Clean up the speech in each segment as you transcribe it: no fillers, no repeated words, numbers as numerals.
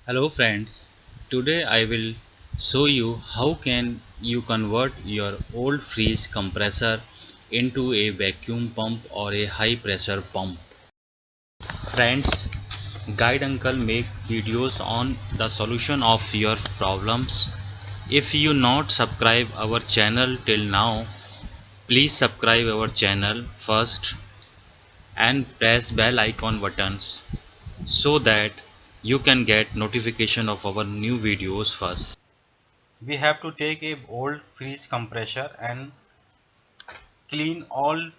Hello friends, today I will show you how can you convert your old freeze compressor into a vacuum pump or a high pressure pump. Friends, Guide Uncle make videos on the solution of your problems. If you not subscribe our channel till now, please subscribe our channel first and press bell icon buttons so that you can get notification of our new videos first. We have to take a old freeze compressor and clean all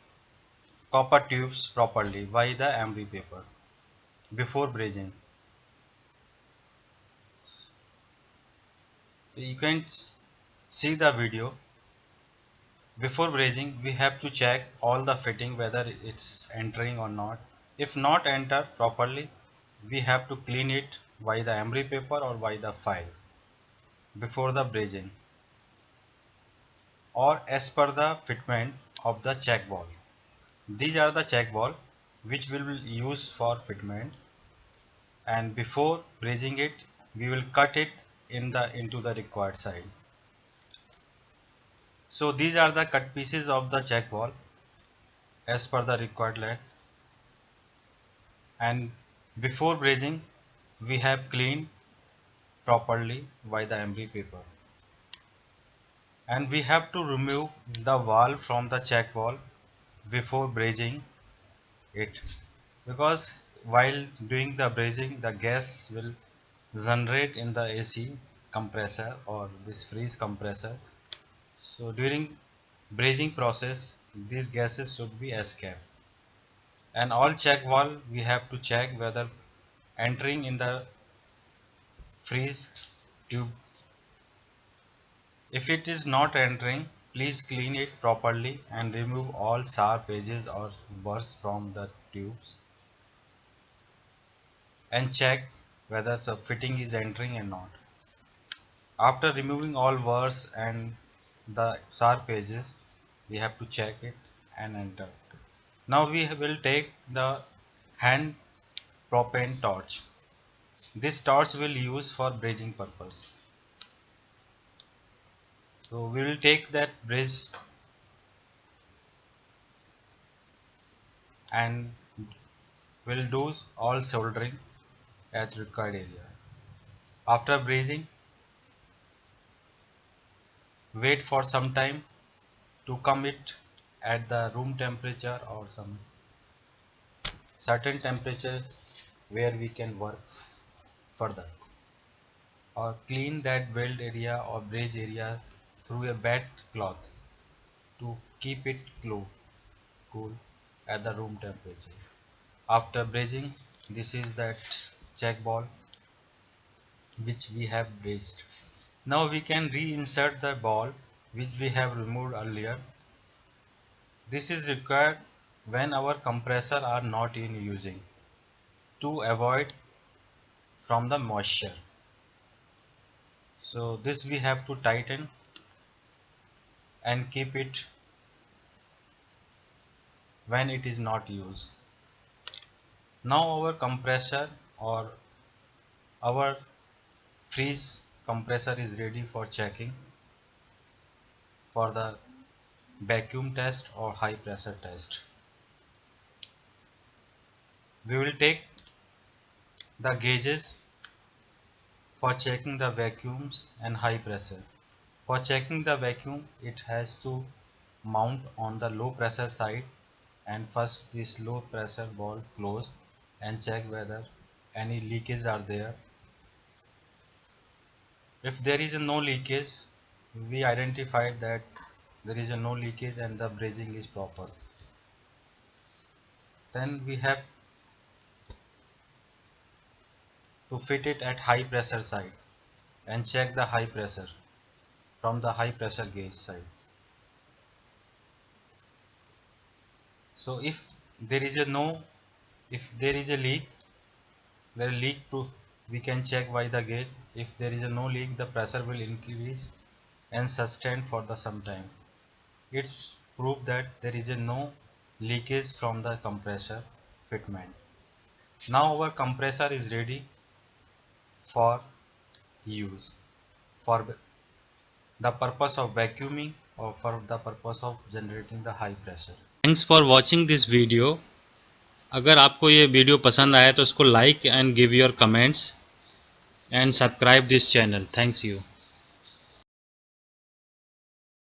copper tubes properly by the emery paper before brazing. You can see the video. Before brazing we have to check all the fitting whether it's entering or not. If not enter properly, we have to clean it by the emery paper or by the file before the brazing or as per the fitment of the check valve. These are the check valve which we will use for fitment, and before brazing it we will cut it into the required side. So these are the cut pieces of the check valve as per the required length, and before brazing we have cleaned properly by the emery paper, and we have to remove the valve from the check valve before brazing it, because while doing the brazing the gas will generate in the AC compressor or this freeze compressor. So during brazing process these gases should be escaped, and all check valve we have to check whether entering in the freeze tube. If it is not entering, please clean it properly and remove all sharp edges or burrs from the tubes, and check whether the fitting is entering or not. After removing all burrs and the sharp edges, we have to check it and enter. Now we will take the hand propane torch. This torch will use for brazing purpose. So we will take that braze and will do all soldering at required area. After brazing, wait for some time to come it at the room temperature or some certain temperature where we can work further, or clean that weld area or braze area through a wet cloth to keep it cool at the room temperature. After brazing, this is that check ball which we have brazed. Now we can reinsert the ball which we have removed earlier. This is required when our compressor are not in using to avoid from the moisture. So this we have to tighten and keep it when it is not used. Now our compressor or our freeze compressor is ready for checking for the vacuum test or high pressure test. We will take the gauges for checking the vacuums and high pressure. For checking the vacuum, it has to mount on the low pressure side, and first this low pressure valve close and check whether any leakage are there. If there is no leakage, we identified that there is no leakage and the brazing is proper. Then we have to fit it at high pressure side and check the high pressure from the high pressure gauge side. So there is a no if there is a leak, the leak proof we can check by the gauge. If there is a no leak, the pressure will increase and sustain for the some time. It's proof that there is a no leakage from the compressor fitment. Now our compressor is ready for use for the purpose of vacuuming or for the purpose of generating the high pressure. Thanks for watching this video. अगर आपको ये video पसंद आया तो इसको like and give your comments and subscribe this channel. Thanks you.